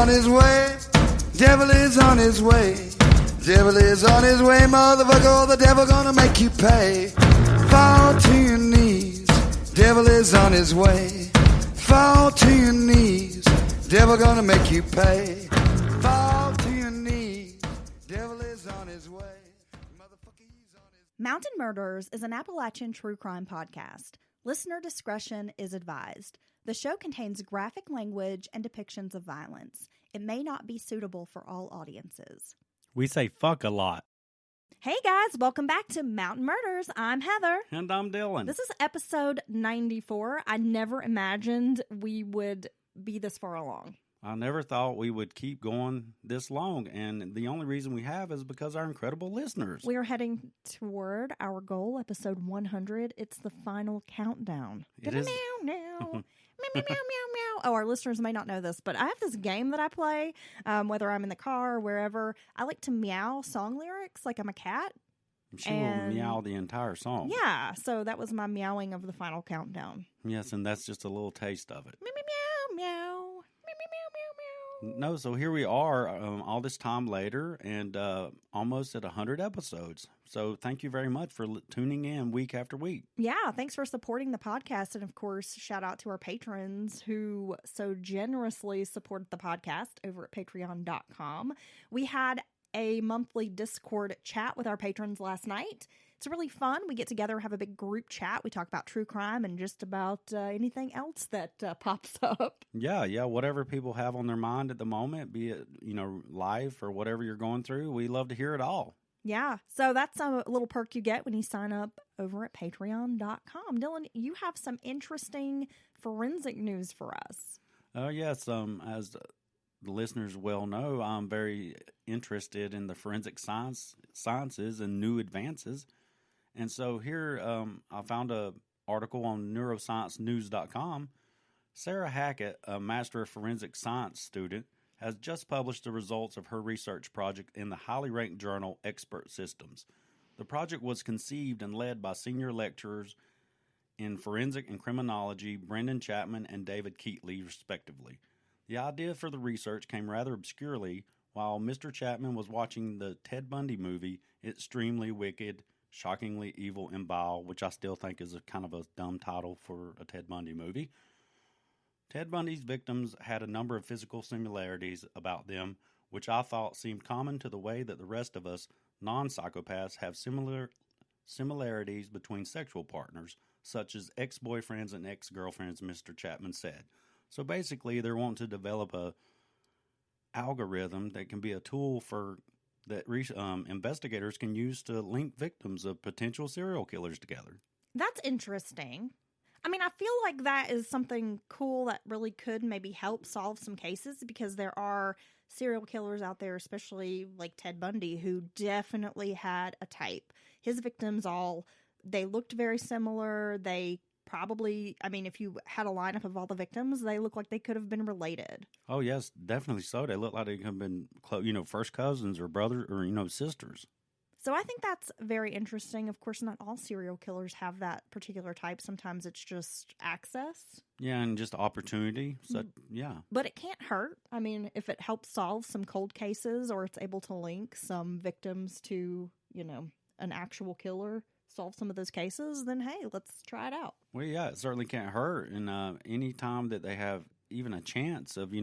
on his way. Devil is on his way. Devil is on his way, motherfucker. The devil gonna make you pay. Fall to your knees. Devil is on his way. Fall to your knees. Devil gonna make you pay. Fall to your knees. Devil is on his way. Motherfucker, he's on his... Mountain Murders is an Appalachian true crime podcast. Listener discretion is advised. The show contains graphic language and depictions of violence. It may not be suitable for all audiences. We say fuck a lot. Hey guys, welcome back to Mountain Murders. I'm Heather. And I'm Dylan. This is episode 94. I never imagined we would be this far along. I never thought we would keep going this long, and the only reason we have is because our incredible listeners. We are heading toward our goal, episode 100. It's the final countdown. It is. Meow, meow. Meow, meow, meow, meow. Oh, our listeners may not know this, but I have this game that I play, whether I'm in the car or wherever. I like to meow song lyrics like I'm a cat. She will meow the entire song. Yeah, so that was my meowing of the final countdown. Yes, and that's just a little taste of it. Meow, meow, meow, meow. Meow, meow, meow, meow, meow. No, so here we are all this time later and almost at 100 episodes. So thank you very much for tuning in week after week. Yeah, thanks for supporting the podcast. And of course, shout out to our patrons who so generously support the podcast over at patreon.com. We had a monthly Discord chat with our patrons last night. It's really fun. We get together, have a big group chat. We talk about true crime and just about anything else that pops up. Yeah, whatever people have on their mind at the moment, be it, life or whatever you're going through, we love to hear it all. Yeah, so that's a little perk you get when you sign up over at patreon.com. Dylan, you have some interesting forensic news for us. Yes, as the listeners well know, I'm very interested in the forensic sciences and new advances. And so here I found an article on neurosciencenews.com. Sarah Hackett, a Master of Forensic Science student, has just published the results of her research project in the highly ranked journal Expert Systems. The project was conceived and led by senior lecturers in forensic and criminology Brendan Chapman and David Keatley, respectively. The idea for the research came rather obscurely while Mr. Chapman was watching the Ted Bundy movie, Extremely Wicked, Shockingly Evil and Vile, which I still think is a kind of a dumb title for a Ted Bundy movie. Ted Bundy's victims had a number of physical similarities about them, which I thought seemed common to the way that the rest of us non-psychopaths have similarities between sexual partners, such as ex-boyfriends and ex-girlfriends, Mr. Chapman said. So basically, they're wanting to develop a algorithm that can be a tool for that investigators can use to link victims of potential serial killers together. That's interesting. I mean, I feel like that is something cool that really could maybe help solve some cases because there are serial killers out there, especially like Ted Bundy, who definitely had a type. His victims they looked very similar. They probably, if you had a lineup of all the victims, they look like they could have been related. Oh, yes, definitely so. They look like they could have been, first cousins or brothers or, sisters. So I think that's very interesting. Of course, not all serial killers have that particular type. Sometimes it's just access. Yeah, and just opportunity. So, yeah. But it can't hurt. If it helps solve some cold cases or it's able to link some victims to, an actual killer, solve some of those cases, then hey, let's try it out. Well, yeah, it certainly can't hurt. And any time that they have even a chance of,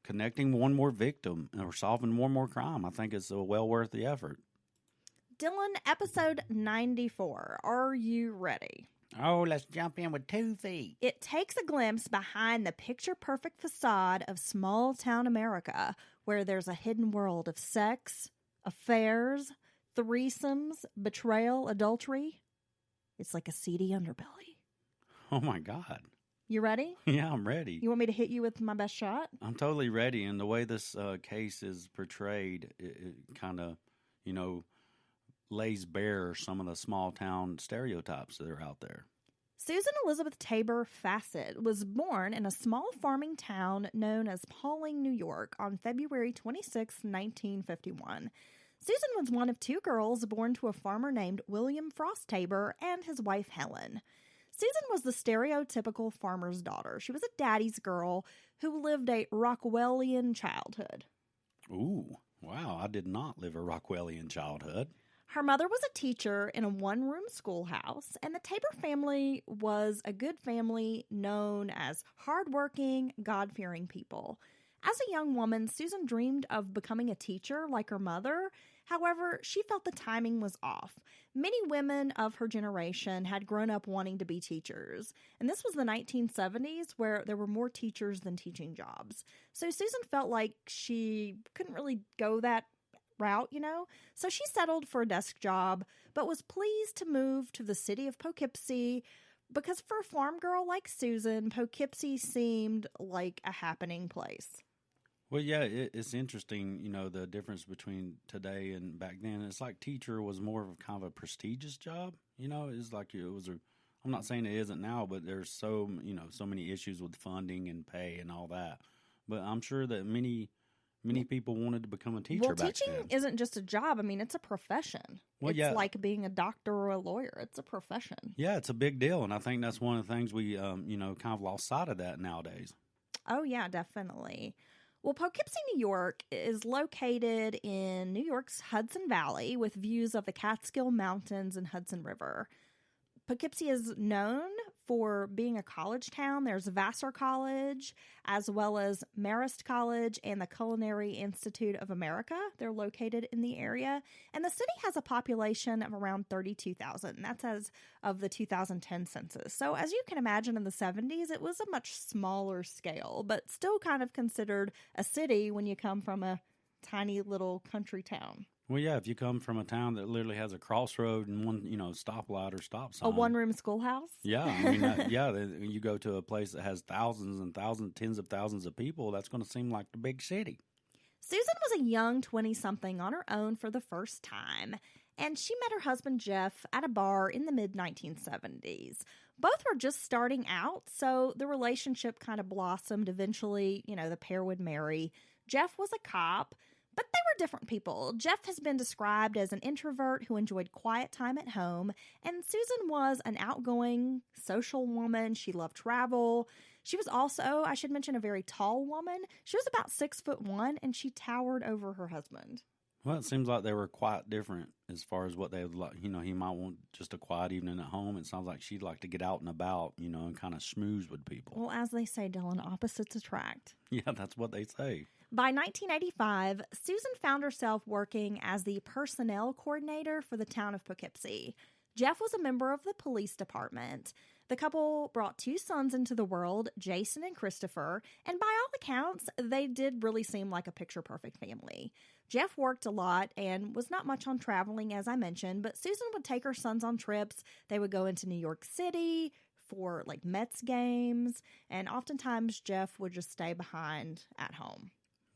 connecting one more victim or solving one more crime, I think it's well worth the effort. Dylan, episode 94. Are you ready? Oh, let's jump in with 2 feet. It takes a glimpse behind the picture-perfect facade of small-town America, where there's a hidden world of sex, affairs, threesomes, betrayal, adultery. It's like a seedy underbelly. Oh, my God. You ready? Yeah, I'm ready. You want me to hit you with my best shot? I'm totally ready, and the way this case is portrayed, it kind of, lays bare some of the small town stereotypes that are out there. Susan Elizabeth Tabor Fassett was born in a small farming town known as Pauling, New York on February 26, 1951. Susan was one of 2 girls born to a farmer named William Frost Tabor and his wife Helen. Susan was the stereotypical farmer's daughter. She was a daddy's girl who lived a Rockwellian childhood. Ooh, wow, I did not live a Rockwellian childhood. Her mother was a teacher in a one-room schoolhouse, and the Tabor family was a good family known as hardworking, God-fearing people. As a young woman, Susan dreamed of becoming a teacher like her mother. However, she felt the timing was off. Many women of her generation had grown up wanting to be teachers, and this was the 1970s where there were more teachers than teaching jobs. So Susan felt like she couldn't really go that route, So she settled for a desk job, but was pleased to move to the city of Poughkeepsie because for a farm girl like Susan, Poughkeepsie seemed like a happening place. Well, yeah, it's interesting, the difference between today and back then. It's like teacher was more of a kind of a prestigious job, It's like I'm not saying it isn't now, but there's so many issues with funding and pay and all that. But I'm sure that many people wanted to become a teacher back teaching then. Isn't just a job. I mean, it's a profession. It's like being a doctor or a lawyer. It's a profession. Yeah, it's a big deal, and I think that's one of the things we, kind of lost sight of that nowadays. Oh, yeah, definitely. Well, Poughkeepsie, New York is located in New York's Hudson Valley with views of the Catskill Mountains and Hudson River. Poughkeepsie is known for being a college town. There's Vassar College, as well as Marist College and the Culinary Institute of America. They're located in the area. And the city has a population of around 32,000. That's as of the 2010 census. So as you can imagine, in the 70s, it was a much smaller scale, but still kind of considered a city when you come from a tiny little country town. Well, yeah, if you come from a town that literally has a crossroad and one, stoplight or stop sign. A one-room schoolhouse? Yeah, I mean, you go to a place that has thousands and thousands, tens of thousands of people, that's going to seem like the big city. Susan was a young 20-something on her own for the first time, and she met her husband Jeff at a bar in the mid-1970s. Both were just starting out, so the relationship kind of blossomed. Eventually, the pair would marry. Jeff was a cop, but they were different people. Jeff has been described as an introvert who enjoyed quiet time at home, and Susan was an outgoing, social woman. She loved travel. She was also, I should mention, a very tall woman. She was about 6'1", and she towered over her husband. Well, it seems like they were quite different as far as what they would like. He might want just a quiet evening at home. It sounds like she'd like to get out and about, and kind of schmooze with people. Well, as they say, Dylan, opposites attract. Yeah, that's what they say. By 1985, Susan found herself working as the personnel coordinator for the town of Poughkeepsie. Jeff was a member of the police department. The couple brought 2 sons into the world, Jason and Christopher, and by all accounts, they did really seem like a picture-perfect family. Jeff worked a lot and was not much on traveling, as I mentioned, but Susan would take her sons on trips. They would go into New York City for, Mets games, and oftentimes Jeff would just stay behind at home.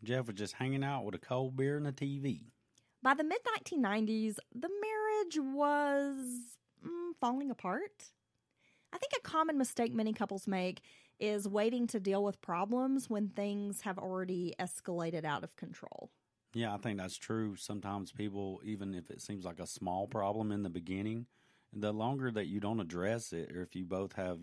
Jeff was just hanging out with a cold beer and a TV. By the mid-1990s, the marriage was falling apart. I think a common mistake many couples make is waiting to deal with problems when things have already escalated out of control. Yeah, I think that's true. Sometimes people, even if it seems like a small problem in the beginning, the longer that you don't address it, or if you both have,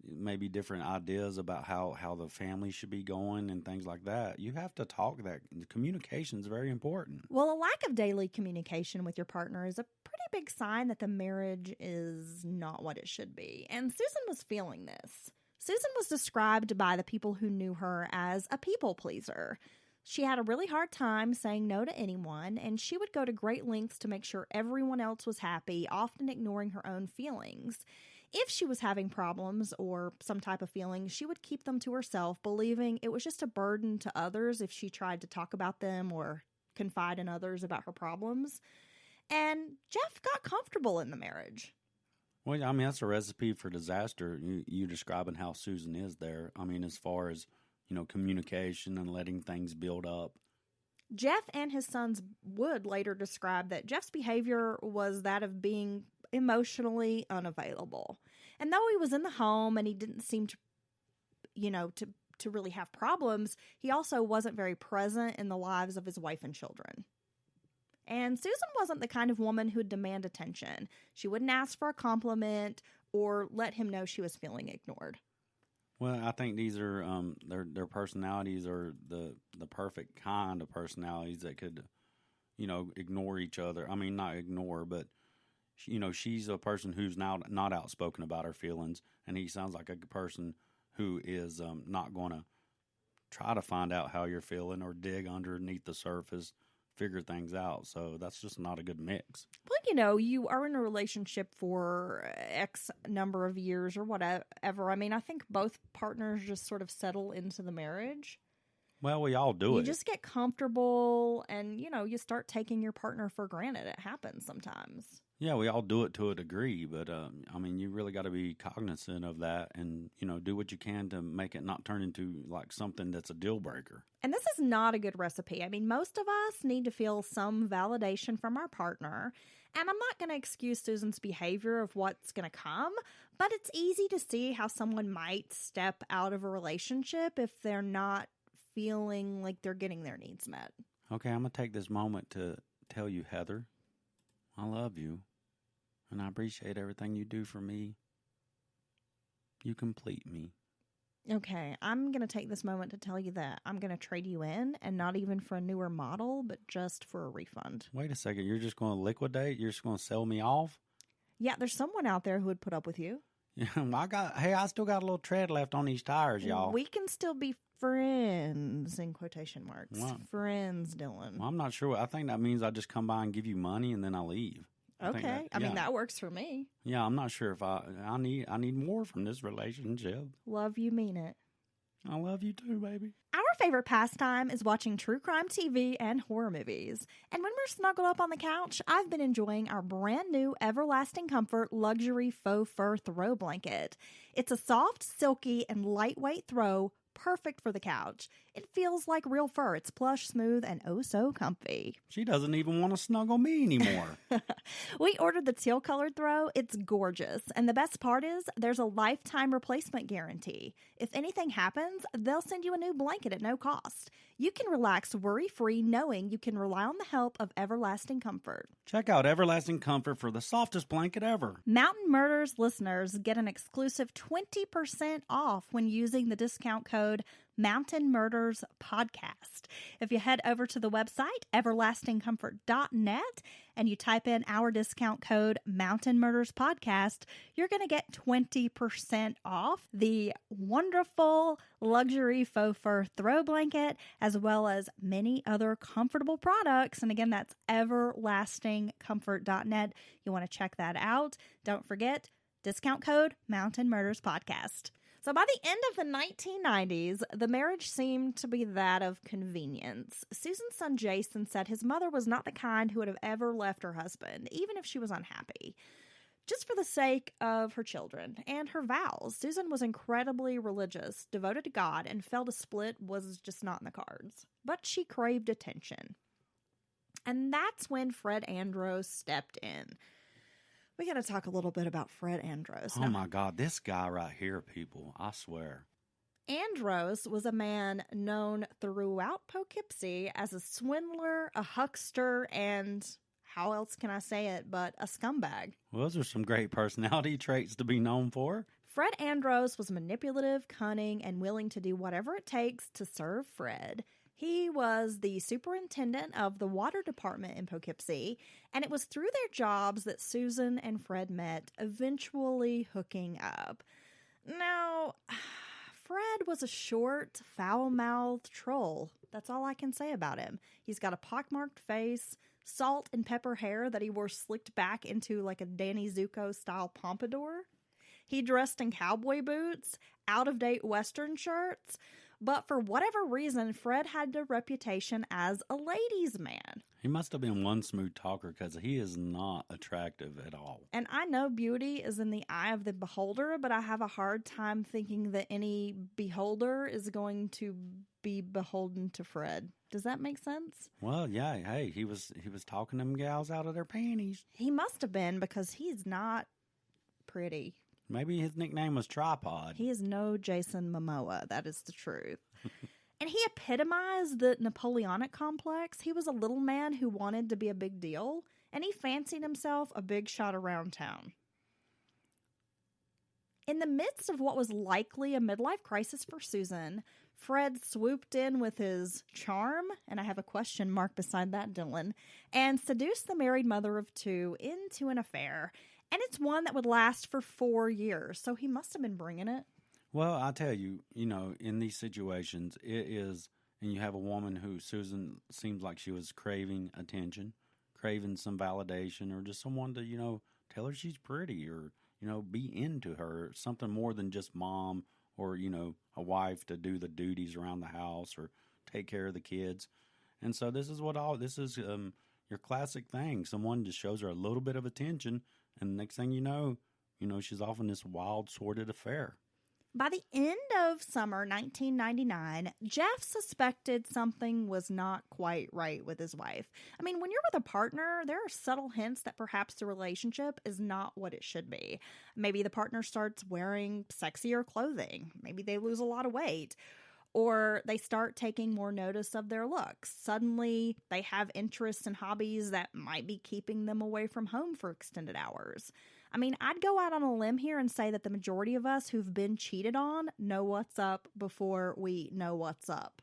maybe different ideas about how the family should be going and things like that, you have to talk. That communication is very important. Well, a lack of daily communication with your partner is a pretty big sign that the marriage is not what it should be. And Susan was feeling this. Susan was described by the people who knew her as a people pleaser. She had a really hard time saying no to anyone, and she would go to great lengths to make sure everyone else was happy, often ignoring her own feelings. If she was having problems or some type of feeling, she would keep them to herself, believing it was just a burden to others if she tried to talk about them or confide in others about her problems. And Jeff got comfortable in the marriage. Well, I mean, that's a recipe for disaster. You describing how Susan is there. I mean, as far as, communication and letting things build up. Jeff and his sons would later describe that Jeff's behavior was that of being emotionally unavailable. And though he was in the home and he didn't seem to, to really have problems, he also wasn't very present in the lives of his wife and children. And Susan wasn't the kind of woman who would demand attention. She wouldn't ask for a compliment or let him know she was feeling ignored. Well, I think these are their personalities are the perfect kind of personalities that could, ignore each other. I mean, not ignore, but she's a person who's now not outspoken about her feelings, and he sounds like a person who is not going to try to find out how you're feeling or dig underneath the surface, figure things out. So that's just not a good mix. Well, you are in a relationship for X number of years or whatever. I mean, I think both partners just sort of settle into the marriage. Well, we all do it. You just get comfortable and, you start taking your partner for granted. It happens sometimes. Yeah, we all do it to a degree, but I mean, you really got to be cognizant of that and, do what you can to make it not turn into like something that's a deal breaker. And this is not a good recipe. I mean, most of us need to feel some validation from our partner. And I'm not going to excuse Susan's behavior of what's going to come, but it's easy to see how someone might step out of a relationship if they're not feeling like they're getting their needs met. Okay, I'm going to take this moment to tell you, Heather, I love you. And I appreciate everything you do for me. You complete me. Okay, I'm going to take this moment to tell you that I'm going to trade you in, and not even for a newer model, but just for a refund. Wait a second. You're just going to liquidate? You're just going to sell me off? Yeah, there's someone out there who would put up with you. Yeah, I still got a little tread left on these tires, y'all. We can still be friends, in quotation marks. Wow. Friends, Dylan. Well, I'm not sure. I think that means I just come by and give you money and then I leave. Okay. I mean, that works for me. Yeah, I'm not sure if I need more from this relationship. Love you, mean it. I love you too, baby. Our favorite pastime is watching true crime TV and horror movies. And when we're snuggled up on the couch, I've been enjoying our brand new Everlasting Comfort luxury faux fur throw blanket. It's a soft, silky, and lightweight throw, perfect for the couch. It feels like real fur. It's plush, smooth, and oh so comfy. She doesn't even want to snuggle me anymore. We ordered the teal-colored throw. It's gorgeous. And the best part is there's a lifetime replacement guarantee. If anything happens, they'll send you a new blanket at no cost. You can relax worry-free knowing you can rely on the help of Everlasting Comfort. Check out Everlasting Comfort for the softest blanket ever. Mountain Murders listeners get an exclusive 20% off when using the discount code Mountain Murders Podcast. If you head over to the website, everlastingcomfort.net, and you type in our discount code Mountain Murders Podcast, you're going to get 20% off the wonderful luxury faux fur throw blanket, as well as many other comfortable products. And again, that's everlastingcomfort.net. You want to check that out. Don't forget, discount code Mountain Murders Podcast. So by the end of the 1990s, the marriage seemed to be that of convenience. Susan's son Jason said his mother was not the kind who would have ever left her husband, even if she was unhappy, just for the sake of her children and her vows. Susan was incredibly religious, devoted to God, and felt a split was just not in the cards. But she craved attention. And that's when Fred Andros stepped in. We got to talk a little bit about Fred Andros. Oh, my God. This guy right here, people. I swear. Andros was a man known throughout Poughkeepsie as a swindler, a huckster, and how else can I say it but a scumbag. Well, those are some great personality traits to be known for. Fred Andros was manipulative, cunning, and willing to do whatever it takes to serve Fred. He was the superintendent of the water department in Poughkeepsie, and it was through their jobs that Susan and Fred met, eventually hooking up. Now, Fred was a short, foul-mouthed troll. That's all I can say about him. He's got a pockmarked face, salt and pepper hair that he wore slicked back into like a Danny Zuko-style pompadour. He dressed in cowboy boots, out-of-date Western shirts, but for whatever reason, Fred had a reputation as a ladies' man. He must have been one smooth talker because he is not attractive at all. And I know beauty is in the eye of the beholder, but I have a hard time thinking that any beholder is going to be beholden to Fred. Does that make sense? Well, yeah. Hey, he was talking them gals out of their panties. He must have been, because he's not pretty. Maybe his nickname was Tripod. He is no Jason Momoa. That is the truth. And he epitomized the Napoleonic complex. He was a little man who wanted to be a big deal, and he fancied himself a big shot around town. In the midst of what was likely a midlife crisis for Susan, Fred swooped in with his charm, and I have a question mark beside that, Dylan, and seduced the married mother of two into an affair. And it's one that would last for 4 years, so he must have been bringing it. Well, I tell you, in these situations, it is, and you have a woman who, Susan, seems like she was craving attention, craving some validation, or just someone to, tell her she's pretty, or, be into her, something more than just mom or, a wife to do the duties around the house or take care of the kids. And so this is your classic thing. Someone just shows her a little bit of attention, and the next thing you know, she's off in this wild, sordid affair. By the end of summer 1999, Jeff suspected something was not quite right with his wife. I mean, when you're with a partner, there are subtle hints that perhaps the relationship is not what it should be. Maybe the partner starts wearing sexier clothing. Maybe they lose a lot of weight. Or they start taking more notice of their looks. Suddenly, they have interests and hobbies that might be keeping them away from home for extended hours. I mean, I'd go out on a limb here and say that the majority of us who've been cheated on know what's up before we know what's up.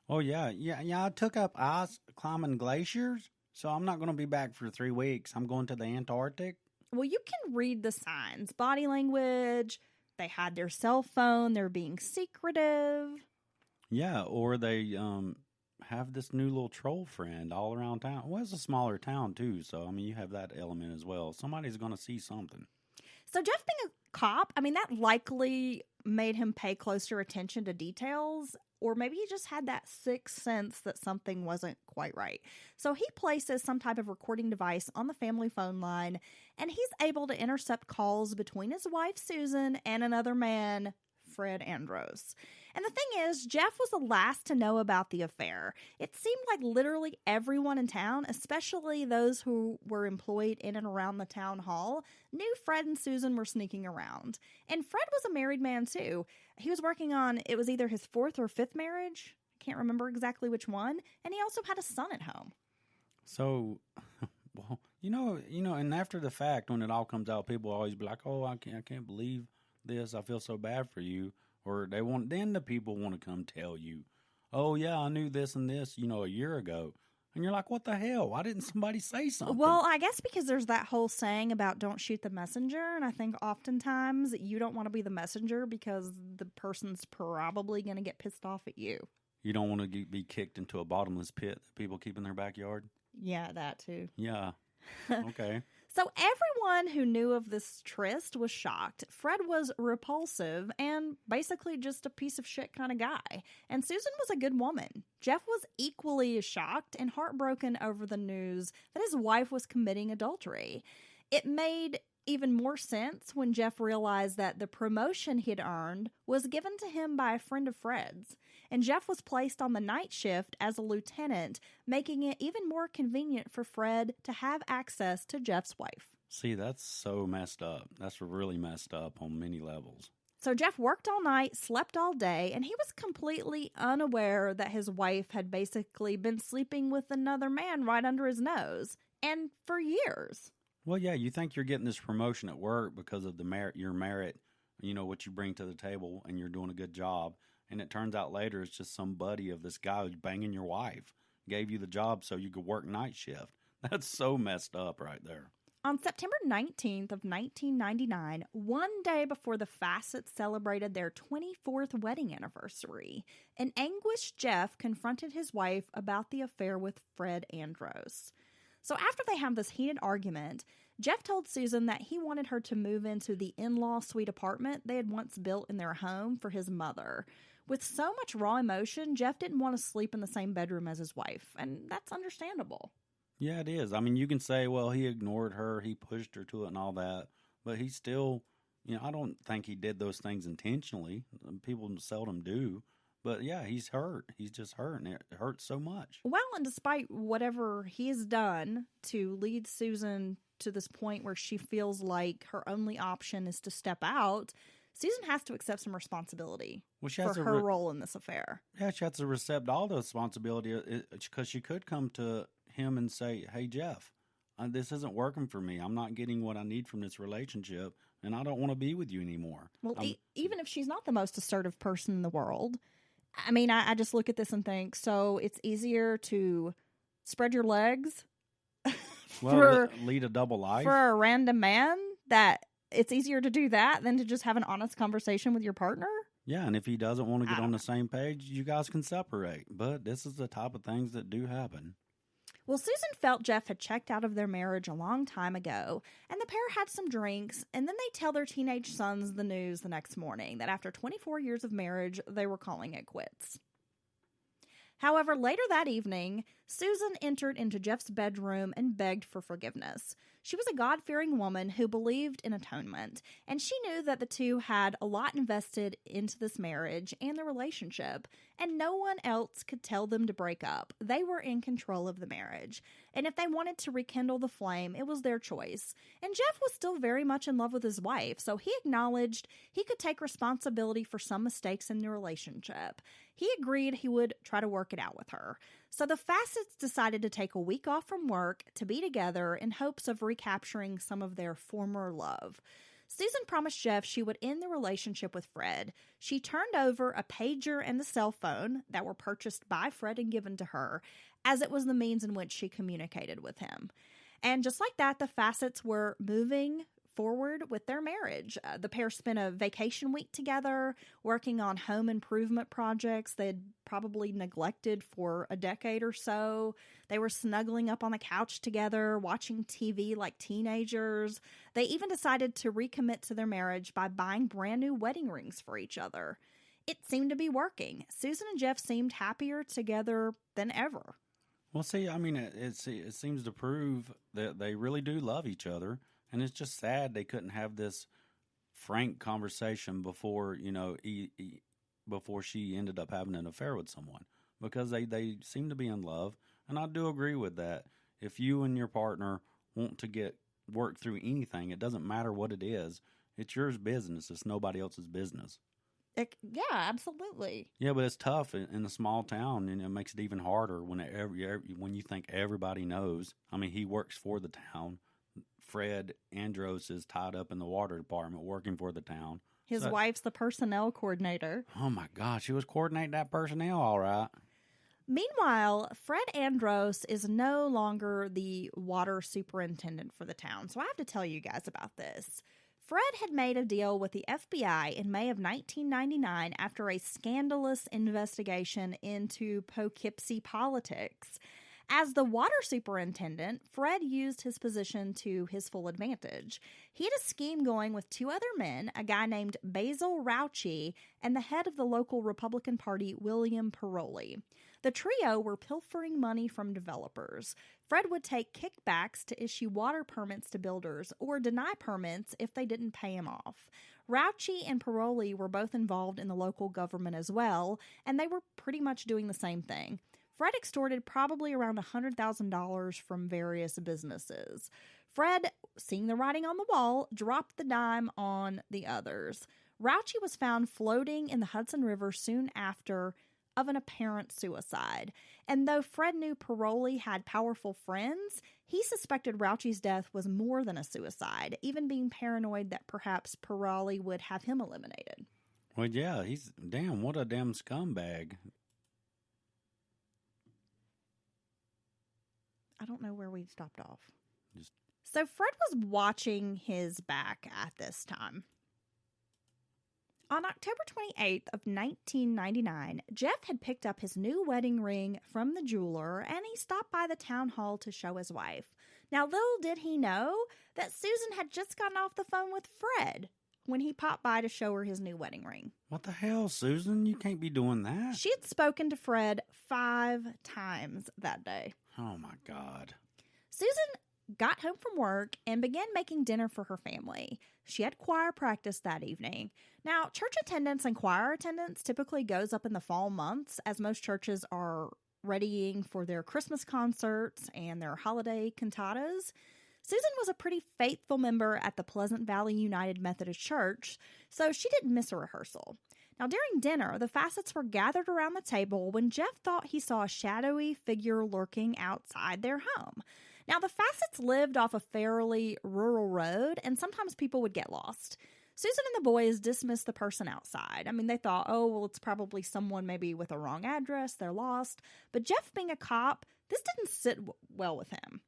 Oh, yeah. I took up ice climbing glaciers, so I'm not going to be back for 3 weeks. I'm going to the Antarctic. Well, you can read the signs. Body language, they hide their cell phone, they're being secretive. Yeah, or they have this new little troll friend all around town. Well, it's a smaller town, too, so, you have that element as well. Somebody's going to see something. So Jeff being a cop, that likely made him pay closer attention to details, or maybe he just had that sixth sense that something wasn't quite right. So he places some type of recording device on the family phone line, and he's able to intercept calls between his wife, Susan, and another man, Fred Andros. And the thing is, Jeff was the last to know about the affair. It seemed like literally everyone in town, especially those who were employed in and around the town hall, knew Fred and Susan were sneaking around. And Fred was a married man too. He was working on, it was either his 4th or 5th marriage. I can't remember exactly which one. And he also had a son at home. So, well, and after the fact, when it all comes out, people always be like, oh, I can't believe this. I feel so bad for you. Or then the people want to come tell you, oh, yeah, I knew this and this, a year ago. And you're like, what the hell? Why didn't somebody say something? Well, I guess because there's that whole saying about don't shoot the messenger. And I think oftentimes you don't want to be the messenger because the person's probably going to get pissed off at you. You don't want to be kicked into a bottomless pit that people keep in their backyard? Yeah, that too. Yeah. Okay. So everyone who knew of this tryst was shocked. Fred was repulsive and basically just a piece of shit kind of guy. And Susan was a good woman. Jeff was equally as shocked and heartbroken over the news that his wife was committing adultery. It made even more sense when Jeff realized that the promotion he'd earned was given to him by a friend of Fred's. And Jeff was placed on the night shift as a lieutenant, making it even more convenient for Fred to have access to Jeff's wife. See, that's so messed up. That's really messed up on many levels. So Jeff worked all night, slept all day, and he was completely unaware that his wife had basically been sleeping with another man right under his nose. And for years. Well, yeah, you think you're getting this promotion at work because of your merit, what you bring to the table, and you're doing a good job. And it turns out later it's just some buddy of this guy who's banging your wife. Gave you the job so you could work night shift. That's so messed up right there. On September 19th of 1999, one day before the Fassets celebrated their 24th wedding anniversary, an anguished Jeff confronted his wife about the affair with Fred Andros. So after they have this heated argument, Jeff told Susan that he wanted her to move into the in-law suite apartment they had once built in their home for his mother. With so much raw emotion, Jeff didn't want to sleep in the same bedroom as his wife, and that's understandable. Yeah, it is. You can say, well, he ignored her, he pushed her to it and all that, but he still, I don't think he did those things intentionally. People seldom do. But yeah, he's hurt. He's just hurt, and it hurts so much. Well, and despite whatever he's done to lead Susan to this point where she feels like her only option is to step out, Susan has to accept some responsibility for her role in this affair. Yeah, she has to accept all the responsibility because she could come to him and say, hey, Jeff, this isn't working for me. I'm not getting what I need from this relationship. and I don't want to be with you anymore. Well, even if she's not the most assertive person in the world, I mean, I just look at this and think, so it's easier to spread your legs lead a double life for a random man, that it's easier to do that than to just have an honest conversation with your partner? Yeah, and if he doesn't want to get on the same page, you guys can separate. But this is the type of things that do happen. Well, Susan felt Jeff had checked out of their marriage a long time ago, and the pair had some drinks, and then they tell their teenage sons the news the next morning that after 24 years of marriage, they were calling it quits. However, later that evening, Susan entered into Jeff's bedroom and begged for forgiveness. She was a God-fearing woman who believed in atonement, and she knew that the two had a lot invested into this marriage and the relationship, and no one else could tell them to break up. They were in control of the marriage, and if they wanted to rekindle the flame, it was their choice. And Jeff was still very much in love with his wife, so he acknowledged he could take responsibility for some mistakes in the relationship. He agreed he would try to work it out with her. So the Fassets decided to take a week off from work to be together in hopes of recapturing some of their former love. Susan promised Jeff she would end the relationship with Fred. She turned over a pager and the cell phone that were purchased by Fred and given to her, as it was the means in which she communicated with him. And just like that, the Fassets were moving forward with their marriage. The pair spent a vacation week together, working on home improvement projects they'd probably neglected for a decade or so. They were snuggling up on the couch together, watching TV like teenagers. They even decided to recommit to their marriage by buying brand new wedding rings for each other. It seemed to be working. Susan and Jeff seemed happier together than ever. Well, see, I mean, it seems to prove that they really do love each other. And it's just sad they couldn't have this frank conversation before, before she ended up having an affair with someone. Because they seem to be in love. And I do agree with that. If you and your partner want to work through anything, it doesn't matter what it is. It's your business. It's nobody else's business. Yeah, absolutely. Yeah, but it's tough in a small town, and it makes it even harder when you think everybody knows. I mean, he works for the town. Fred Andros is tied up in the water department working for the town. His wife's the personnel coordinator. Oh, my God. She was coordinating that personnel all right. Meanwhile, Fred Andros is no longer the water superintendent for the town. So I have to tell you guys about this. Fred had made a deal with the FBI in May of 1999 after a scandalous investigation into Poughkeepsie politics. As the water superintendent, Fred used his position to his full advantage. He had a scheme going with two other men, a guy named Basil Rauchi and the head of the local Republican Party, William Paroli. The trio were pilfering money from developers. Fred would take kickbacks to issue water permits to builders or deny permits if they didn't pay him off. Rauchi and Paroli were both involved in the local government as well, and they were pretty much doing the same thing. Fred extorted probably around $100,000 from various businesses. Fred, seeing the writing on the wall, dropped the dime on the others. Rauchi was found floating in the Hudson River soon after of an apparent suicide. And though Fred knew Paroli had powerful friends, he suspected Rauchi's death was more than a suicide, even being paranoid that perhaps Paroli would have him eliminated. Well, yeah, what a damn scumbag. I don't know where we stopped off. So Fred was watching his back at this time. On October 28th of 1999, Jeff had picked up his new wedding ring from the jeweler, and he stopped by the town hall to show his wife. Now, little did he know that Susan had just gotten off the phone with Fred when he popped by to show her his new wedding ring. What the hell, Susan? You can't be doing that. She had spoken to Fred 5 times that day. Oh, my God. Susan got home from work and began making dinner for her family. She had choir practice that evening. Now, church attendance and choir attendance typically goes up in the fall months as most churches are readying for their Christmas concerts and their holiday cantatas. Susan was a pretty faithful member at the Pleasant Valley United Methodist Church, so she didn't miss a rehearsal. Now, during dinner, the Fassets were gathered around the table when Jeff thought he saw a shadowy figure lurking outside their home. Now, the Fassets lived off a fairly rural road, and sometimes people would get lost. Susan and the boys dismissed the person outside. I mean, they thought, oh, well, it's probably someone maybe with a wrong address, they're lost. But Jeff, being a cop, this didn't sit well with him.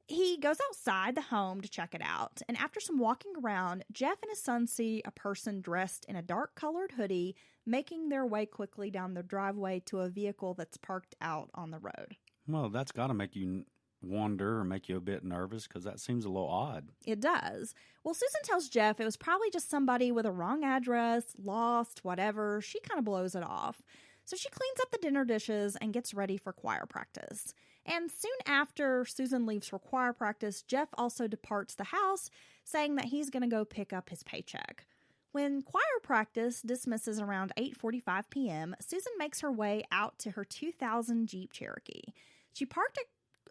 He goes outside the home to check it out, and after some walking around, Jeff and his son see a person dressed in a dark-colored hoodie making their way quickly down the driveway to a vehicle that's parked out on the road. Well, that's got to make you wonder or make you a bit nervous because that seems a little odd. It does. Well, Susan tells Jeff it was probably just somebody with a wrong address, lost, whatever. She kind of blows it off. So she cleans up the dinner dishes and gets ready for choir practice. And soon after Susan leaves for choir practice, Jeff also departs the house, saying that he's going to go pick up his paycheck. When choir practice dismisses around 8:45 p.m., Susan makes her way out to her 2000 Jeep Cherokee. She parked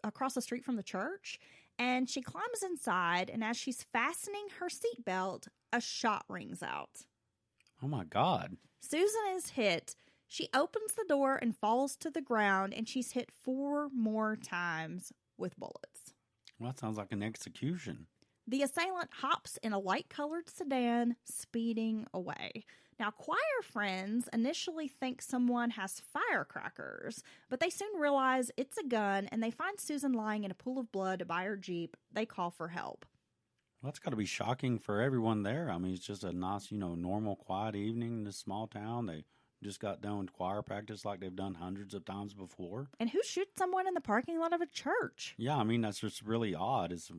across the street from the church, and she climbs inside, and as she's fastening her seatbelt, a shot rings out. Oh, my God. Susan is hit. She opens the door and falls to the ground, and she's hit 4 more times with bullets. Well, that sounds like an execution. The assailant hops in a light-colored sedan, speeding away. Now, choir friends initially think someone has firecrackers, but they soon realize it's a gun, and they find Susan lying in a pool of blood by her Jeep. They call for help. Well, that's got to be shocking for everyone there. I mean, it's just a nice, normal, quiet evening in this small town. They just got done with choir practice like they've done hundreds of times before. And who shoots someone in the parking lot of a church? Yeah, I mean, that's just really odd. It's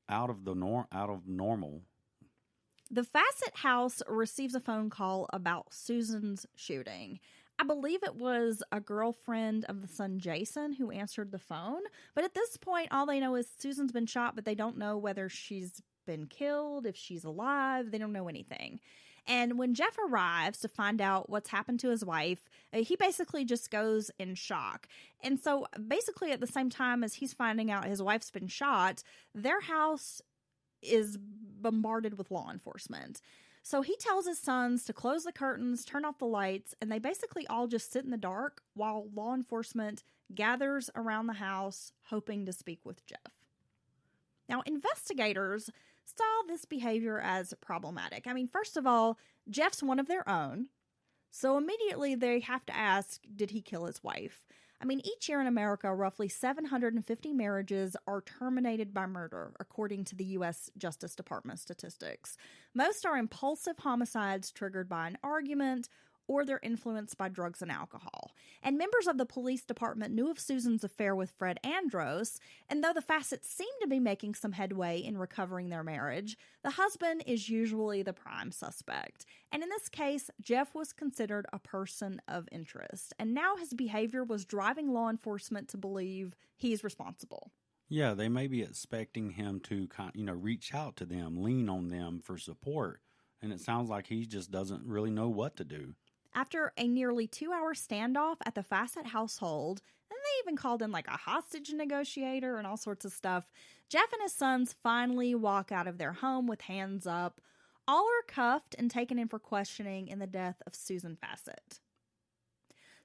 out of normal. The Fassett house receives a phone call about Susan's shooting. I believe it was a girlfriend of the son Jason who answered the phone. But at this point, all they know is Susan's been shot, but they don't know whether she's been killed, if she's alive. They don't know anything. And when Jeff arrives to find out what's happened to his wife, he basically just goes in shock. And so basically at the same time as he's finding out his wife's been shot, their house is bombarded with law enforcement. So he tells his sons to close the curtains, turn off the lights, and they basically all just sit in the dark while law enforcement gathers around the house hoping to speak with Jeff. Now, investigators saw this behavior as problematic. I mean, first of all, Jeff's one of their own, so immediately they have to ask, did he kill his wife? I mean, each year in America, roughly 750 marriages are terminated by murder, according to the U.S. Justice Department statistics. Most are impulsive homicides triggered by an argument, or they're influenced by drugs and alcohol. And members of the police department knew of Susan's affair with Fred Andros, and though the Fassets seem to be making some headway in recovering their marriage, the husband is usually the prime suspect. And in this case, Jeff was considered a person of interest, and now his behavior was driving law enforcement to believe he's responsible. Yeah, they may be expecting him to reach out to them, lean on them for support, and it sounds like he just doesn't really know what to do. After a nearly 2-hour standoff at the Fassett household, and they even called in like a hostage negotiator and all sorts of stuff, Jeff and his sons finally walk out of their home with hands up. All are cuffed and taken in for questioning in the death of Susan Fassett.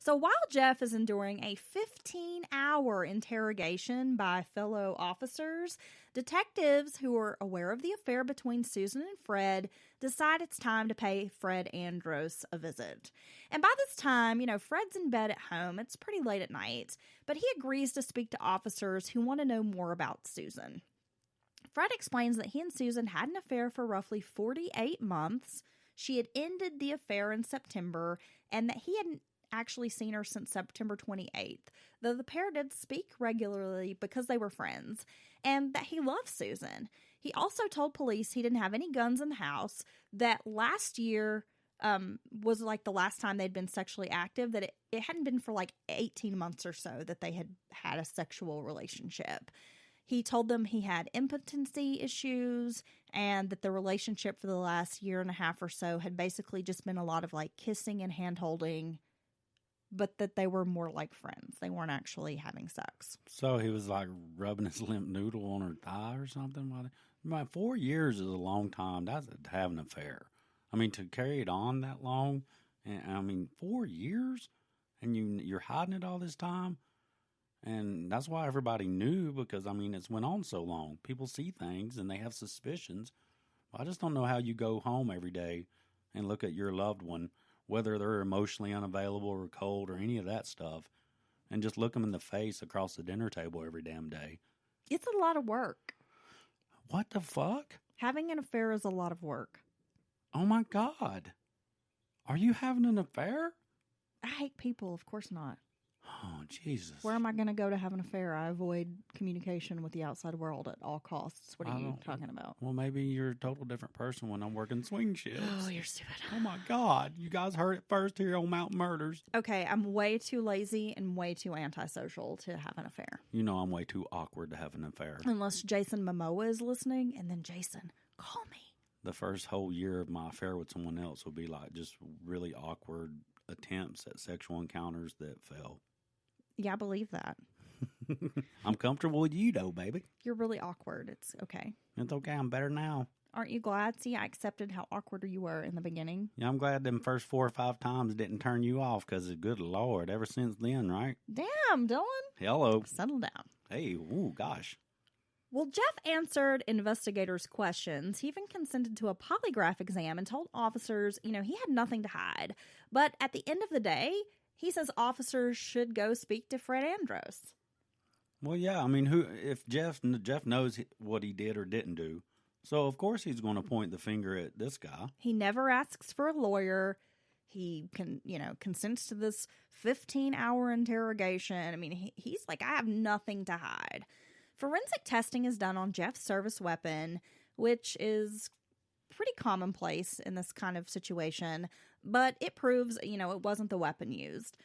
So while Jeff is enduring a 15-hour interrogation by fellow officers, detectives who are aware of the affair between Susan and Fred decide it's time to pay Fred Andros a visit. And by this time, Fred's in bed at home. It's pretty late at night, but he agrees to speak to officers who want to know more about Susan. Fred explains that he and Susan had an affair for roughly 48 months. She had ended the affair in September, and that he hadn't actually seen her since September 28th, though the pair did speak regularly because they were friends, and that he loved Susan. He also told police he didn't have any guns in the house, that last year was like the last time they'd been sexually active, that it hadn't been for like 18 months or so that they had had a sexual relationship. He told them he had impotency issues and that the relationship for the last year and a half or so had basically just been a lot of like kissing and hand-holding, but that they were more like friends. They weren't actually having sex. So he was like rubbing his limp noodle on her thigh or something? 4 years is a long time. That's to have an affair. I mean, to carry it on that long, and 4 years? And you're hiding it all this time? And that's why everybody knew, because, I mean, it's went on so long. People see things and they have suspicions. I just don't know how you go home every day and look at your loved one, whether they're emotionally unavailable or cold or any of that stuff, and just look them in the face across the dinner table every damn day. It's a lot of work. What the fuck? Having an affair is a lot of work. Oh, my God. Are you having an affair? I hate people. Of course not. Oh, Jesus. Where am I going to go to have an affair? I avoid communication with the outside world at all costs. What are you talking about? Well, maybe you're a total different person when I'm working swing shifts. Oh, you're stupid. Oh, my God. You guys heard it first here on Mountain Murders. Okay, I'm way too lazy and way too antisocial to have an affair. You know I'm way too awkward to have an affair. Unless Jason Momoa is listening, and then Jason, call me. The first whole year of my affair with someone else will be like just really awkward attempts at sexual encounters that fail. Yeah, I believe that. I'm comfortable with you, though, baby. You're really awkward. It's okay. It's okay. I'm better now. Aren't you glad? See, I accepted how awkward you were in the beginning. Yeah, I'm glad them first 4 or 5 times didn't turn you off, because, good Lord, ever since then, right? Damn, Dylan. Hello. Settle down. Hey, ooh, gosh. Well, Jeff answered investigators' questions. He even consented to a polygraph exam and told officers, he had nothing to hide. But at the end of the day, he says officers should go speak to Fred Andros. Well, yeah, I mean, if Jeff knows what he did or didn't do, so of course he's going to point the finger at this guy. He never asks for a lawyer. He consents to this 15-hour interrogation. I mean, he's like, I have nothing to hide. Forensic testing is done on Jeff's service weapon, which is pretty commonplace in this kind of situation, but it proves, it wasn't the weapon used.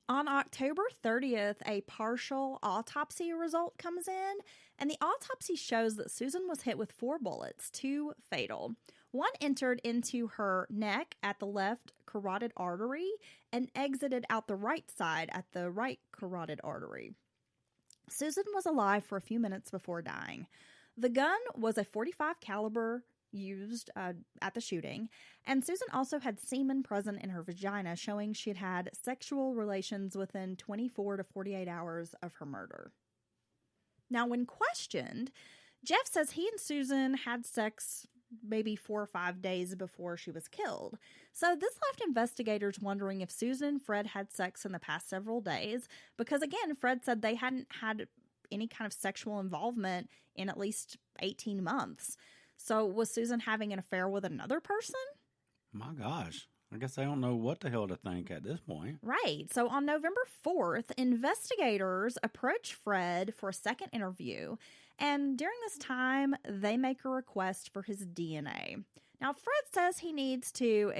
On October 30th, a partial autopsy result comes in, and the autopsy shows that Susan was hit with 4 bullets, 2 fatal. One entered into her neck at the left carotid artery and exited out the right side at the right carotid artery. Susan was alive for a few minutes before dying. The gun was a .45 caliber used at the shooting, and Susan also had semen present in her vagina, showing she had had sexual relations within 24 to 48 hours of her murder. Now, when questioned, Jeff says he and Susan had sex maybe 4 or 5 days before she was killed. So this left investigators wondering if Susan and Fred had sex in the past several days, because again, Fred said they hadn't had any kind of sexual involvement in at least 18 months. So was Susan having an affair with another person? My gosh. I guess I don't know what the hell to think at this point. Right. So on November 4th, investigators approach Fred for a second interview. And during this time, they make a request for his DNA. Now, Fred says he needs to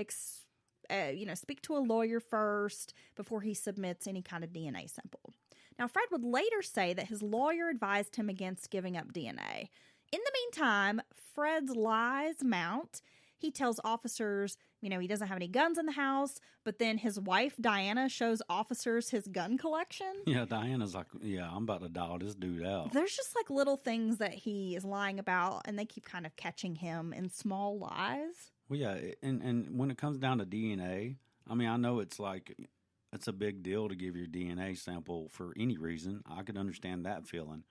speak to a lawyer first before he submits any kind of DNA sample. Now, Fred would later say that his lawyer advised him against giving up DNA. In the meantime, Fred's lies mount. He tells officers, he doesn't have any guns in the house, but then his wife, Diana, shows officers his gun collection. Yeah, Diana's like, I'm about to dial this dude out. There's just like little things that he is lying about, and they keep kind of catching him in small lies. Well, yeah, and when it comes down to DNA, I mean, I know it's a big deal to give your DNA sample for any reason. I could understand that feeling.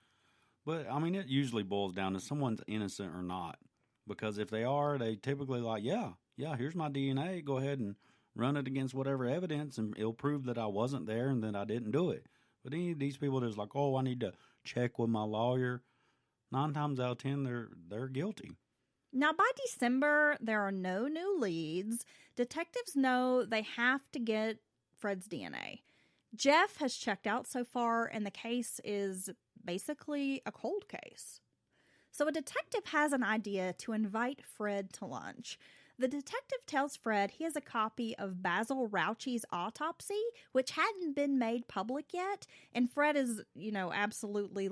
But, I mean, it usually boils down to someone's innocent or not. Because if they are, they typically like, yeah, here's my DNA. Go ahead and run it against whatever evidence, and it'll prove that I wasn't there and that I didn't do it. But any of these people that's like, oh, I need to check with my lawyer, 9 times out of 10, they're guilty. Now, by December, there are no new leads. Detectives know they have to get Fred's DNA. Jeff has checked out so far, and the case is basically a cold case. So a detective has an idea to invite Fred to lunch. The detective tells Fred he has a copy of Basil Rauchi's autopsy, which hadn't been made public yet. And Fred is, absolutely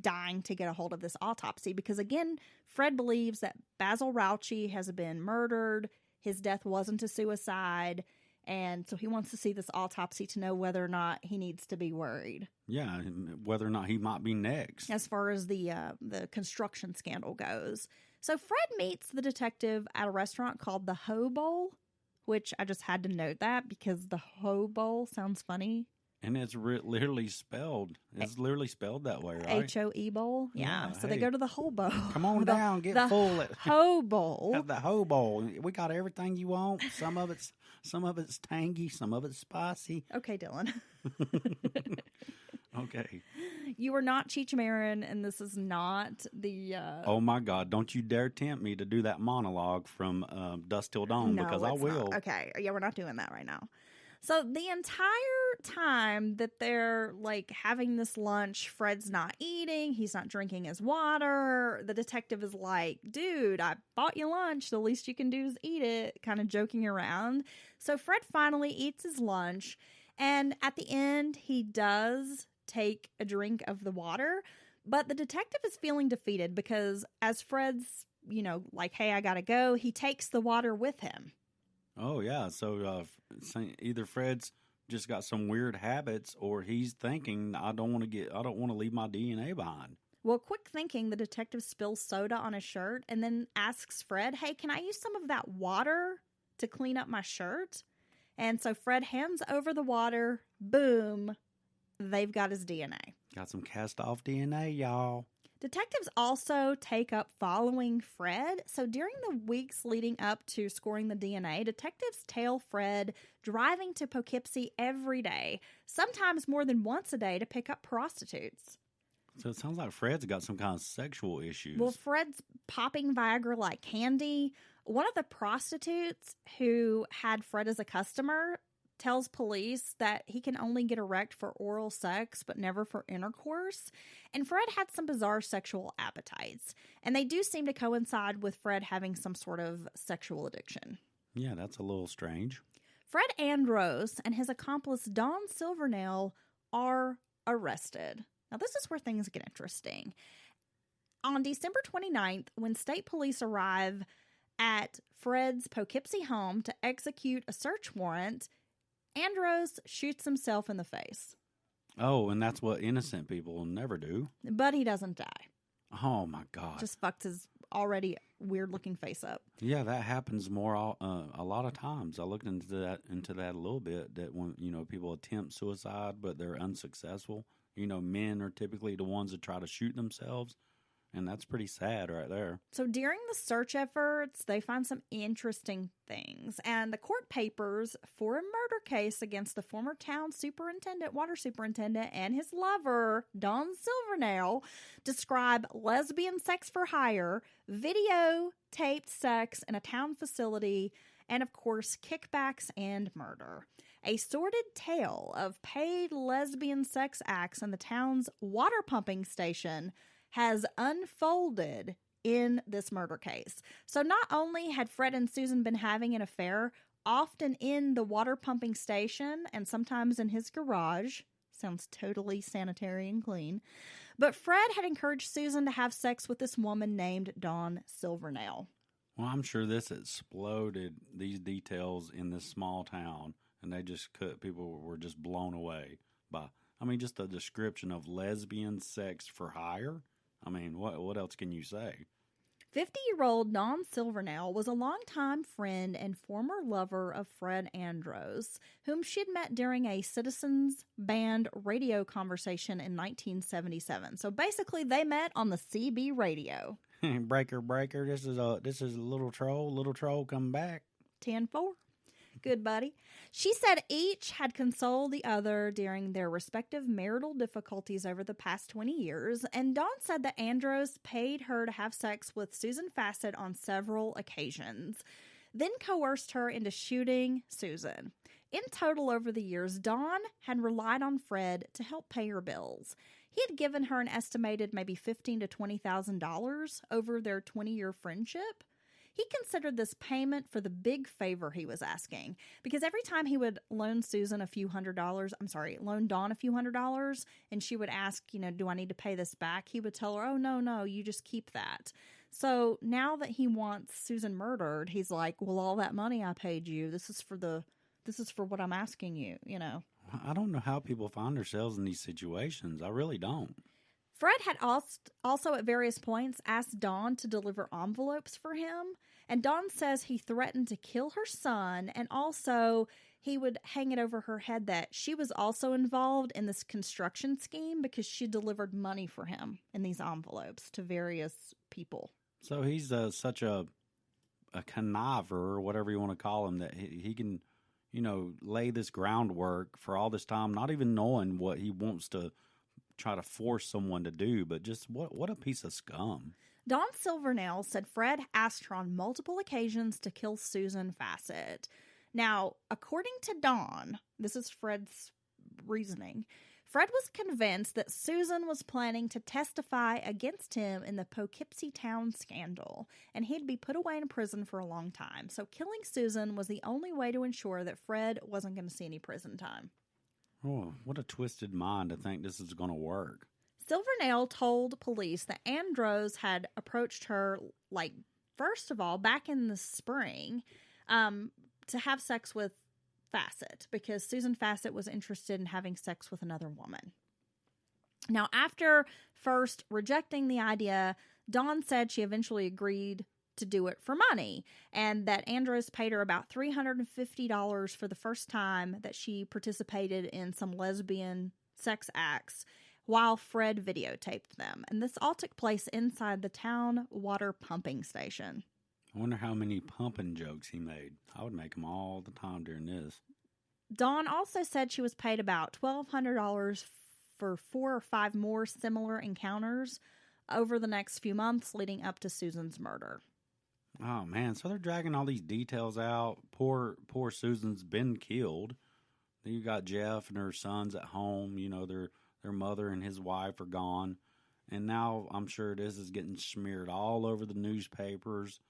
dying to get a hold of this autopsy because, again, Fred believes that Basil Rauchi has been murdered. His death wasn't a suicide. And so he wants to see this autopsy to know whether or not he needs to be worried. Yeah, whether or not he might be next. As far as the construction scandal goes. So Fred meets the detective at a restaurant called the Hoe Bowl, which I just had to note that because the Hoe Bowl sounds funny. And it's literally spelled. It's literally spelled that way, right? HOE bowl. Yeah. So they hey. go to the whole bowl. Come on down, get the full. Hoe bowl. Have the hoe bowl. We got everything you want. Some of it's tangy, some of it's spicy. Okay, Dylan. Okay. You are not Cheech Marin, and this is not the... Oh, my God. Don't you dare tempt me to do that monologue from Dusk Till Dawn, No, because I it's will. not. Okay. Yeah, we're not doing that right now. So the entire time that they're like having this lunch, Fred's not eating. He's not drinking his water. The detective is like, dude, I bought you lunch. The least you can do is eat it, kind of joking around. So Fred finally eats his lunch. And at the end, he does take a drink of the water. But the detective is feeling defeated because as Fred's, like, hey, I got to go, he takes the water with him. Oh, yeah. So either Fred's just got some weird habits, or he's thinking, I don't want to leave my DNA behind. Well, quick thinking, the detective spills soda on his shirt and then asks Fred, hey, can I use some of that water to clean up my shirt? And so Fred hands over the water. Boom. They've got his DNA. Got some cast off DNA, y'all. Detectives also take up following Fred. So during the weeks leading up to scoring the DNA, detectives tail Fred driving to Poughkeepsie every day, sometimes more than once a day, to pick up prostitutes. So it sounds like Fred's got some kind of sexual issues. Well, Fred's popping Viagra like candy. One of the prostitutes who had Fred as a customer tells police that he can only get erect for oral sex, but never for intercourse. And Fred had some bizarre sexual appetites. And they do seem to coincide with Fred having some sort of sexual addiction. Yeah, that's a little strange. Fred Andros and his accomplice Don Silvernail are arrested. Now, this is where things get interesting. On December 29th, when state police arrive at Fred's Poughkeepsie home to execute a search warrant, Andros shoots himself in the face. Oh, and that's what innocent people never do. But he doesn't die. Oh, my God. Just fucked his already weird-looking face up. Yeah, that happens a lot of times. I looked into that a little bit, that when, people attempt suicide, but they're unsuccessful. Men are typically the ones that try to shoot themselves. And that's pretty sad right there. So during the search efforts, they find some interesting things. And the court papers for a murder case against the former town water superintendent, and his lover, Don Silvernail, describe lesbian sex for hire, videotaped sex in a town facility, and of course, kickbacks and murder. A sordid tale of paid lesbian sex acts in the town's water pumping station has unfolded in this murder case. So not only had Fred and Susan been having an affair, often in the water pumping station and sometimes in his garage, sounds totally sanitary and clean, but Fred had encouraged Susan to have sex with this woman named Dawn Silvernail. Well, I'm sure this exploded, these details in this small town, and people were just blown away by, just the description of lesbian sex for hire. What else can you say? 50-year-old Dawn Silvernail was a longtime friend and former lover of Fred Andros, whom she'd met during a Citizens Band radio conversation in 1977. So basically, they met on the CB radio. Breaker, this is a little troll coming back. 10-4. Good buddy. She said each had consoled the other during their respective marital difficulties over the past 20 years, and Dawn said that Andros paid her to have sex with Susan Fassett on several occasions, then coerced her into shooting Susan. In total, over the years, Dawn had relied on Fred to help pay her bills. He had given her an estimated maybe $15,000 to $20,000 over their 20-year friendship. He considered this payment for the big favor he was asking, because every time he would loan Dawn a few $100, and she would ask, do I need to pay this back? He would tell her, oh, no, you just keep that. So now that he wants Susan murdered, he's like, well, all that money I paid you, this is for what I'm asking you, I don't know how people find themselves in these situations. I really don't. Fred had also at various points asked Dawn to deliver envelopes for him, and Dawn says he threatened to kill her son, and also he would hang it over her head that she was also involved in this construction scheme because she delivered money for him in these envelopes to various people. So he's such a conniver, or whatever you want to call him, that he can, lay this groundwork for all this time, not even knowing what he wants to try to force someone to do, but just what a piece of scum. Dawn Silvernail said Fred asked her on multiple occasions to kill Susan Fassett. Now, according to Dawn, this is Fred's reasoning, Fred was convinced that Susan was planning to testify against him in the Poughkeepsie Town scandal, and he'd be put away in prison for a long time. So killing Susan was the only way to ensure that Fred wasn't going to see any prison time. Oh, what a twisted mind to think this is going to work. Silvernail told police that Andros had approached her, first of all, back in the spring, to have sex with Fassett because Susan Fassett was interested in having sex with another woman. Now, after first rejecting the idea, Dawn said she eventually agreed to do it for money, and that Andros paid her about $350 for the first time that she participated in some lesbian sex acts while Fred videotaped them. And this all took place inside the town water pumping station. I wonder how many pumping jokes he made. I would make them all the time during this. Dawn also said she was paid about $1,200 for 4 or 5 more similar encounters over the next few months leading up to Susan's murder. Oh, man. So they're dragging all these details out. Poor Susan's been killed. Then you got Jeff and her sons at home. Their mother and his wife are gone. And now I'm sure this is getting smeared all over the newspapers.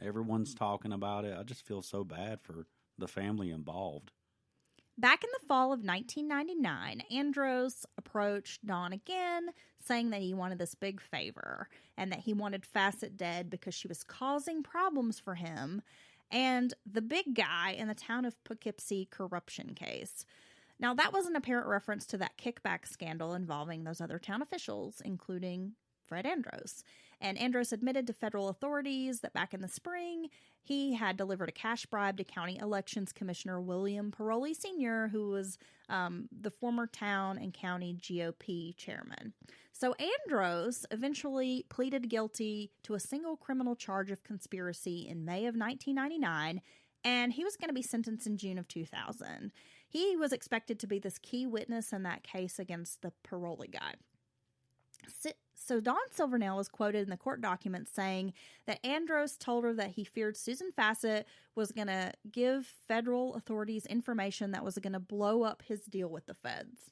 Everyone's talking about it. I just feel so bad for the family involved. Back in the fall of 1999, Andros approached Dawn again, saying that he wanted this big favor and that he wanted Fassett dead because she was causing problems for him and the big guy in the town of Poughkeepsie corruption case. Now, that was an apparent reference to that kickback scandal involving those other town officials, including Fred Andros. And Andros admitted to federal authorities that back in the spring, he had delivered a cash bribe to County Elections Commissioner William Paroli Sr., who was the former town and county GOP chairman. So Andros eventually pleaded guilty to a single criminal charge of conspiracy in May of 1999, and he was going to be sentenced in June of 2000. He was expected to be this key witness in that case against the Paroli guy. So Dawn Silvernail is quoted in the court documents saying that Andros told her that he feared Susan Fassett was going to give federal authorities information that was going to blow up his deal with the feds.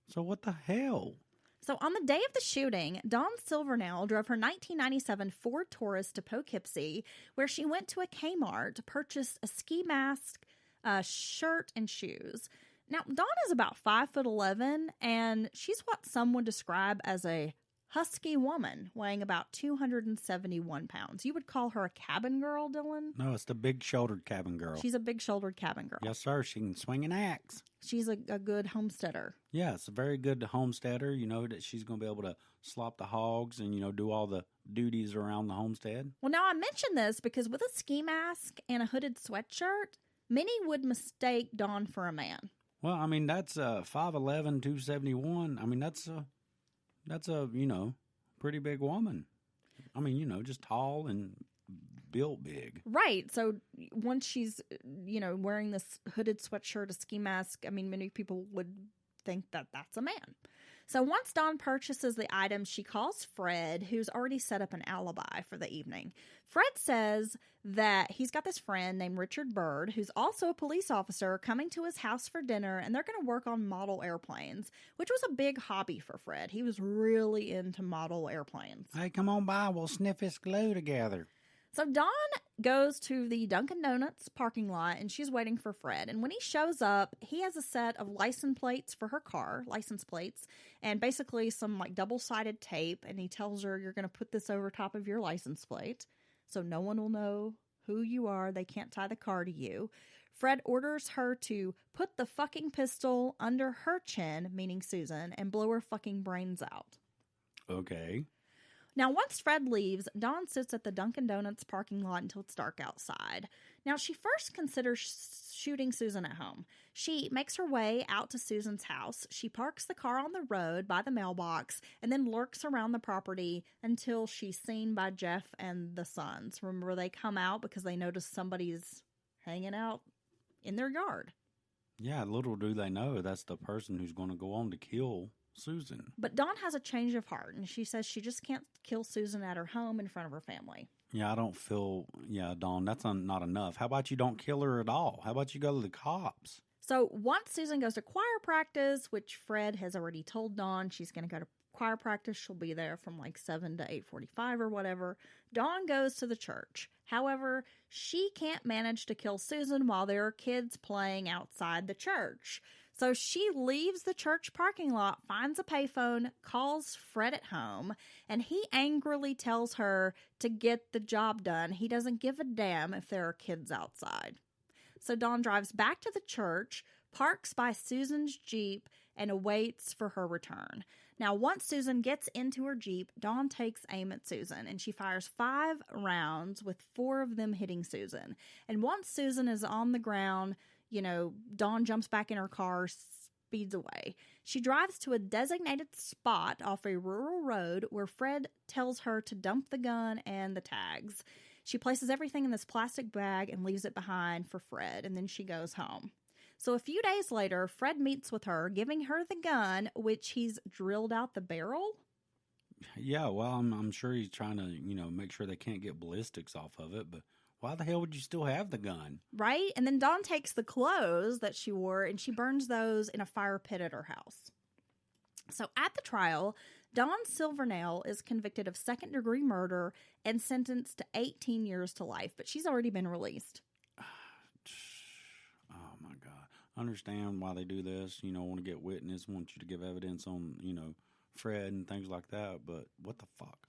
So what the hell? So on the day of the shooting, Dawn Silvernail drove her 1997 Ford Taurus to Poughkeepsie, where she went to a Kmart to purchase a ski mask, a shirt, and shoes. Now, Dawn is about 5'11", and she's what some would describe as a husky woman, weighing about 271 pounds. You would call her a cabin girl, Dylan? No, it's the big-shouldered cabin girl. She's a big-shouldered cabin girl. Yes, sir. She can swing an axe. She's a good homesteader. Yeah, it's a very good homesteader. That she's going to be able to slop the hogs and, do all the duties around the homestead. Well, now I mention this because with a ski mask and a hooded sweatshirt, many would mistake Dawn for a man. Well, I mean, that's 5'11", 271. I mean, that's a pretty big woman. I mean, just tall and built big. Right. So once she's, wearing this hooded sweatshirt, a ski mask, I mean, many people would think that that's a man. So once Dawn purchases the items, she calls Fred, who's already set up an alibi for the evening. Fred says that he's got this friend named Richard Bird, who's also a police officer, coming to his house for dinner, and they're going to work on model airplanes, which was a big hobby for Fred. He was really into model airplanes. Hey, come on by. We'll sniff this glue together. So Dawn goes to the Dunkin' Donuts parking lot, and she's waiting for Fred. And when he shows up, he has a set of license plates for her car, and basically some double-sided tape. And he tells her, you're going to put this over top of your license plate so no one will know who you are. They can't tie the car to you. Fred orders her to put the fucking pistol under her chin, meaning Susan, and blow her fucking brains out. Okay. Now, once Fred leaves, Dawn sits at the Dunkin' Donuts parking lot until it's dark outside. Now, she first considers shooting Susan at home. She makes her way out to Susan's house. She parks the car on the road by the mailbox and then lurks around the property until she's seen by Jeff and the sons. Remember, they come out because they notice somebody's hanging out in their yard. Yeah, little do they know that's the person who's going to go on to kill Susan. But Dawn has a change of heart, and she says she just can't kill Susan at her home in front of her family. Yeah, I don't feel, Dawn, that's not enough. How about you don't kill her at all? How about you go to the cops? So once Susan goes to choir practice, which Fred has already told Dawn she's going to go to choir practice, she'll be there from like 7 to 8:45 or whatever, Dawn goes to the church. However, she can't manage to kill Susan while there are kids playing outside the church. So she leaves the church parking lot, finds a payphone, calls Fred at home, and he angrily tells her to get the job done. He doesn't give a damn if there are kids outside. So Dawn drives back to the church, parks by Susan's Jeep, and awaits for her return. Now, once Susan gets into her Jeep, Dawn takes aim at Susan, and she fires 5 rounds, with 4 of them hitting Susan. And once Susan is on the ground, Dawn jumps back in her car, speeds away. She drives to a designated spot off a rural road where Fred tells her to dump the gun and the tags. She places everything in this plastic bag and leaves it behind for Fred, and then she goes home. So a few days later, Fred meets with her, giving her the gun, which he's drilled out the barrel. Yeah, well, I'm sure he's trying to, make sure they can't get ballistics off of it, but why the hell would you still have the gun? Right? And then Dawn takes the clothes that she wore and she burns those in a fire pit at her house. So at the trial, Dawn Silvernail is convicted of second-degree murder and sentenced to 18 years to life, but she's already been released. Oh, my God. I understand why they do this, want to get witness, want you to give evidence on, Fred and things like that, but what the fuck?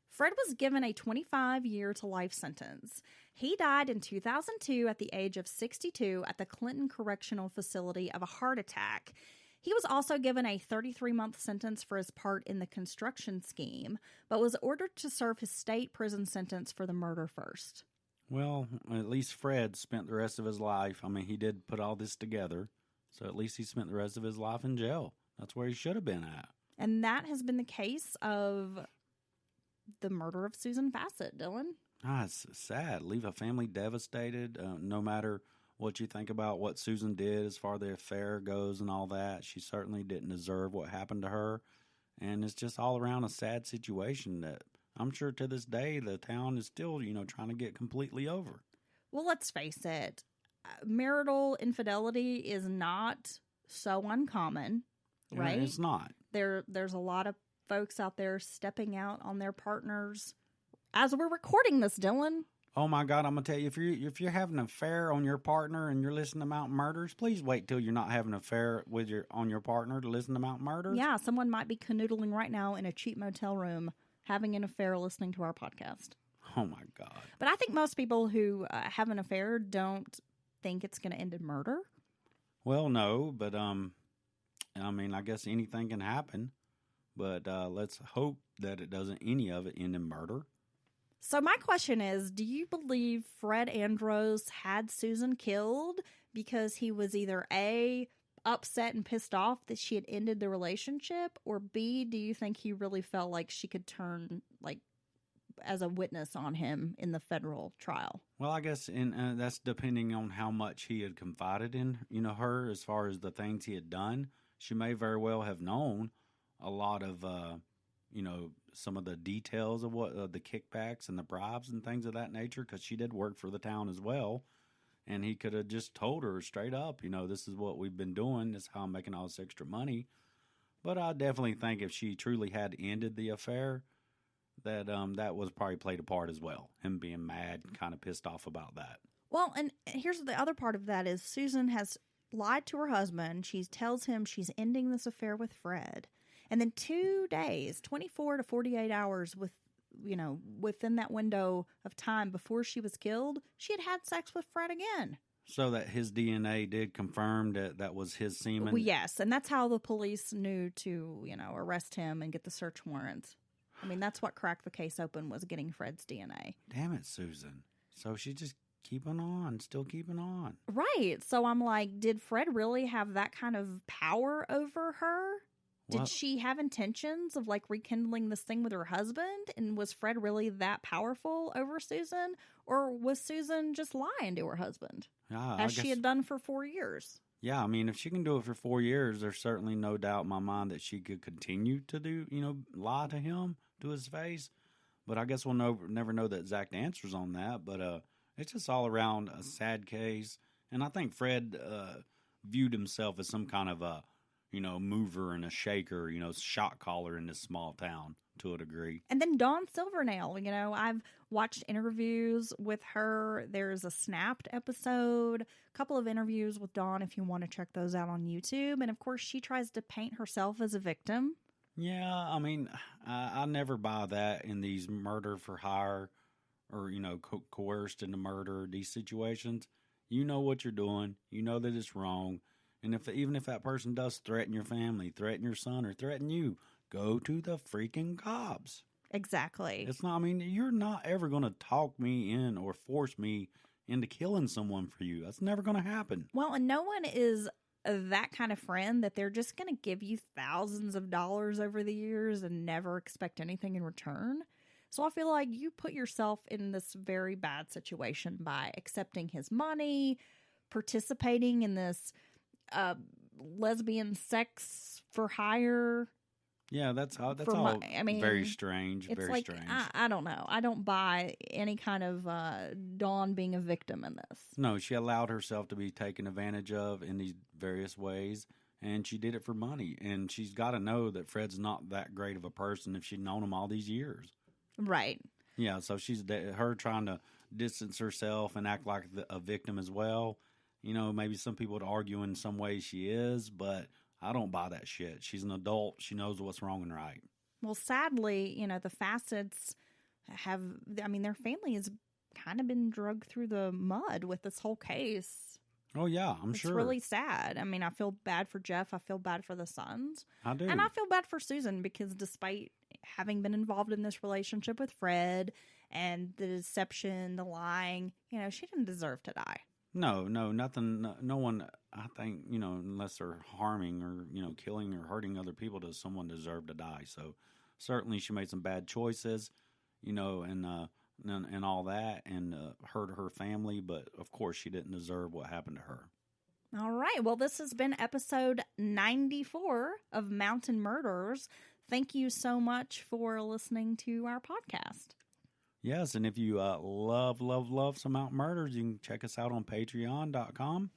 Fred was given a 25-year-to-life sentence. He died in 2002 at the age of 62 at the Clinton Correctional Facility of a heart attack. He was also given a 33-month sentence for his part in the construction scheme, but was ordered to serve his state prison sentence for the murder first. Well, at least Fred spent the rest of his life. I mean, he did put all this together, so at least he spent the rest of his life in jail. That's where he should have been at. And that has been the case of the murder of Susan Fassett, Dylan. It's sad. Leave a family devastated, no matter what you think about what Susan did as far as the affair goes and all that. She certainly didn't deserve what happened to her. And it's just all around a sad situation that I'm sure to this day the town is still, trying to get completely over. Well, let's face it. Marital infidelity is not so uncommon, right? It's not. There's a lot of folks out there stepping out on their partners as we're recording this, Dylan. Oh my God, I'm gonna tell you, if you're having an affair on your partner and you're listening to Mountain Murders, please wait till you're not having an affair on your partner to listen to Mountain Murders. Yeah, someone might be canoodling right now in a cheap motel room having an affair listening to our podcast. Oh my God. But I think most people who have an affair don't think it's going to end in murder. Well, no, but I guess anything can happen. But let's hope that it doesn't, any of it, end in murder. So my question is, do you believe Fred Andros had Susan killed because he was either A, upset and pissed off that she had ended the relationship, or B, do you think he really felt like she could turn as a witness on him in the federal trial? Well, I guess that's depending on how much he had confided in, her as far as the things he had done. She may very well have known a lot of, some of the details of what the kickbacks and the bribes and things of that nature, because she did work for the town as well. And he could have just told her straight up, this is what we've been doing. This is how I'm making all this extra money. But I definitely think if she truly had ended the affair, that that was probably played a part as well. Him being mad, kind of pissed off about that. Well, and here's the other part of that is Susan has lied to her husband. She tells him she's ending this affair with Fred. And then 2 days, 24 to 48 hours within that window of time before she was killed, she had sex with Fred again. So that his DNA did confirm that was his semen? Well, yes, and that's how the police knew to, arrest him and get the search warrant. I mean, that's what cracked the case open, was getting Fred's DNA. Damn it, Susan. So she just still keeping on. Right. So I'm like, did Fred really have that kind of power over her? Did she have intentions of like rekindling this thing with her husband? And was Fred really that powerful over Susan? Or was Susan just lying to her husband? As she had done for 4 years? Yeah, I mean, if she can do it for 4 years, there's certainly no doubt in my mind that she could continue to lie to him, to his face. But I guess we'll never know the exact answers on that. But it's just all around a sad case. And I think Fred viewed himself as some kind of a, mover and a shaker, shot caller in this small town to a degree. And then Dawn Silvernail, I've watched interviews with her. There's a Snapped episode, a couple of interviews with Dawn if you want to check those out on YouTube. And of course, she tries to paint herself as a victim. Yeah, I mean, I never buy that in these murder for hire or, coerced into murder, these situations. You know what you're doing. You know that it's wrong. And even if that person does threaten your family, threaten your son, or threaten you, go to the freaking cops. Exactly. It's not, I mean, you're not ever going to talk me in or force me into killing someone for you. That's never going to happen. Well, and no one is that kind of friend that they're just going to give you thousands of dollars over the years and never expect anything in return. So I feel like you put yourself in this very bad situation by accepting his money, participating in this lesbian sex for hire. Yeah, that's all very strange. It's very strange. I don't know. I don't buy any kind of Dawn being a victim in this. No, she allowed herself to be taken advantage of in these various ways, and she did it for money. And she's got to know that Fred's not that great of a person if she'd known him all these years. Right. Yeah, so her trying to distance herself and act like a victim as well. Maybe some people would argue in some ways she is, but I don't buy that shit. She's an adult. She knows what's wrong and right. Well, sadly, the Fassets their family has kind of been dragged through the mud with this whole case. Oh, yeah, I'm sure. It's really sad. I mean, I feel bad for Jeff. I feel bad for the sons. I do. And I feel bad for Susan because despite having been involved in this relationship with Fred and the deception, the lying, she didn't deserve to die. No, nothing. No one, I think, unless they're harming or, killing or hurting other people, does someone deserve to die. So certainly she made some bad choices, and all that, and hurt her family. But of course, she didn't deserve what happened to her. All right. Well, this has been episode 94 of Mountain Murders. Thank you so much for listening to our podcast. Yes, and if you love some Mountain Murders, you can check us out on patreon.com.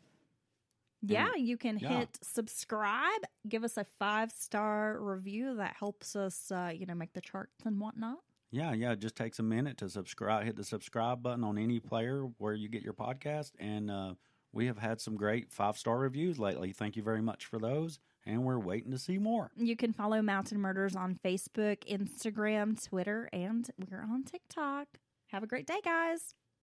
Yeah, you can hit subscribe, give us a 5-star review. That helps us, make the charts and whatnot. Yeah, it just takes a minute to subscribe. Hit the subscribe button on any player where you get your podcast, and we have had some great 5-star reviews lately. Thank you very much for those, and we're waiting to see more. You can follow Mountain Murders on Facebook, Instagram, Twitter, and we're on TikTok. Have a great day, guys.